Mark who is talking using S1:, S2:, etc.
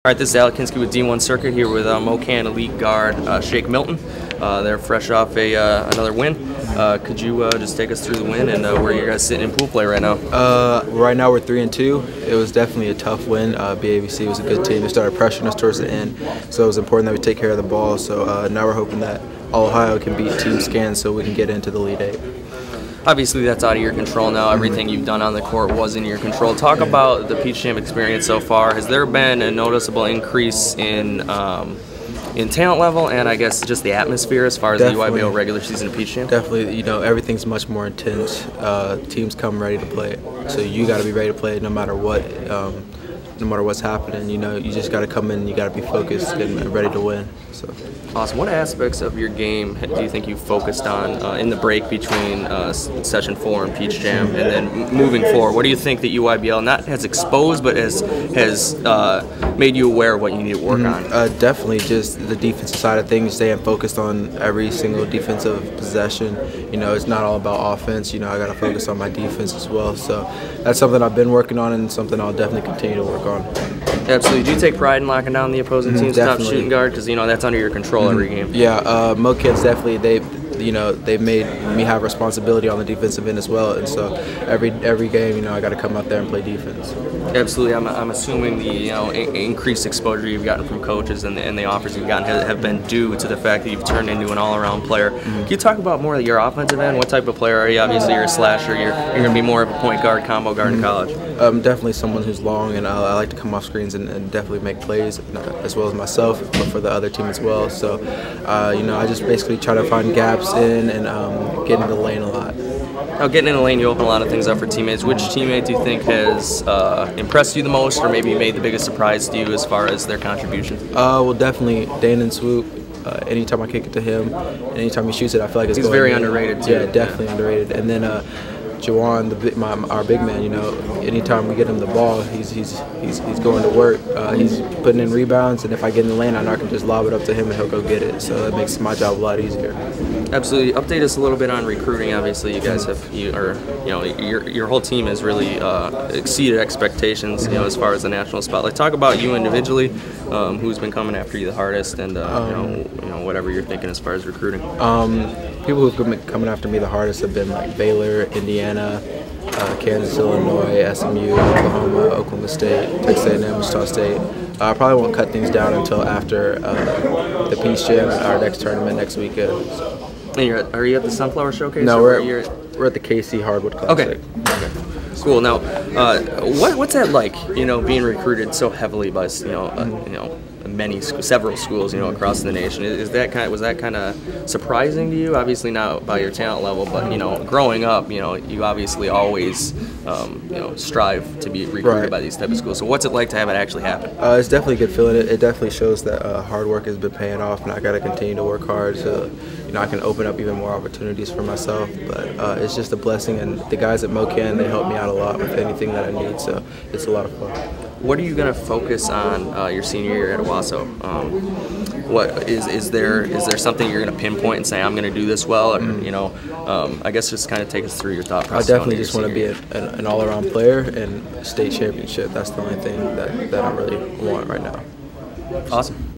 S1: All right, this is Alec Kinsky with D1 Circuit here with MoKan elite guard Shake Milton. They're fresh off another win. Could you just take us through the win and where you guys sitting in pool play right now?
S2: Right now we're 3-2. It was definitely a tough win. BABC was a good team. They started pressuring us towards the end, so it was important that we take care of the ball. So now we're hoping that Ohio can beat Team Scan so we can get into the Elite Eight.
S1: Obviously, that's out of your control now. Everything you've done on the court was in your control. Talk about the Peach Jam experience so far. Has there been a noticeable increase in talent level and I guess just the atmosphere as far as the UIBL regular season of Peach Jam?
S2: Definitely. You know, everything's much more intense. Teams come ready to play, so you got to be ready to play no matter what. No matter what's happening, you know, you just got to come in and you got to be focused and ready to win. So.
S1: Awesome. What aspects of your game do you think you focused on in the break between Session 4 and Peach Jam, and then moving forward? What do you think that UIBL not has exposed, but has made you aware of what you need to work on?
S2: Definitely just the defensive side of things, staying focused on every single defensive possession. You know, it's not all about offense. You know, I got to focus on my defense as well. So that's something I've been working on and something I'll definitely continue to work on.
S1: Absolutely. Do you take pride in locking down the opposing team's top shooting guard? Because, you know, that's under your control every game.
S2: Yeah, MoKan's definitely, they've made me have responsibility on the defensive end as well, and so every game, you know, I got to come out there and play defense.
S1: Absolutely. I'm assuming the increased exposure you've gotten from coaches and the offers you've gotten have been due to the fact that you've turned into an all-around player. Can you talk about more of your offensive end? What type of player are you? Obviously, you're a slasher. You're going to be more of a point guard, combo guard in college.
S2: Definitely someone who's long, and I like to come off screens and definitely make plays, as well as myself, but for the other team as well. So, you know, I just basically try to find gaps in and get in the lane a lot.
S1: Now, getting in the lane, you open a lot of things up for teammates. Which teammate do you think has impressed you the most, or maybe made the biggest surprise to you as far as their contribution?
S2: Well, definitely Dane and Swoop. Anytime I kick it to him, anytime he shoots it, I feel like it's
S1: He's very underrated too.
S2: Yeah, definitely underrated. And then Jawan, our big man, you know, anytime we get him the ball, he's going to work. He's putting in rebounds, and if I get in the lane, I know I can just lob it up to him and he'll go get it. So that makes my job a lot easier.
S1: Absolutely. Update us a little bit on recruiting. Obviously, you guys your whole team has really exceeded expectations, you know, as far as the national spotlight. Talk about you individually, who's been coming after you the hardest, and you know, whatever you're thinking as far as recruiting.
S2: People who've been coming after me the hardest have been like Baylor, Indiana, Kansas, Illinois, SMU, Oklahoma, Oklahoma State, Texas A&M, Wichita State. I probably won't cut things down until after the Peach Jam, our next tournament next weekend.
S1: And are you at the Sunflower Showcase?
S2: No, we're at the KC Hardwood Classic.
S1: Okay. Cool. Now, what's that like? You know, being recruited so heavily by several schools, you know, across the nation. Was that kind of surprising to you? Obviously not by your talent level, but you know, growing up, you know, you obviously always strive to be recruited by these type of schools. So what's it like to have it actually happen?
S2: It's definitely a good feeling. It definitely shows that hard work has been paying off, and I got to continue to work hard so you know I can open up even more opportunities for myself. But it's just a blessing, and the guys at MoKan, they help me out a lot with anything that I need. So it's a lot of fun.
S1: What are you going to focus on your senior year at Owasso? What is there something you're going to pinpoint and say I'm going to do this well, or you know, I guess just kind of take us through your thought process.
S2: I definitely just want to be an all-around player and state championship. That's the only thing that I really want right now.
S1: Awesome.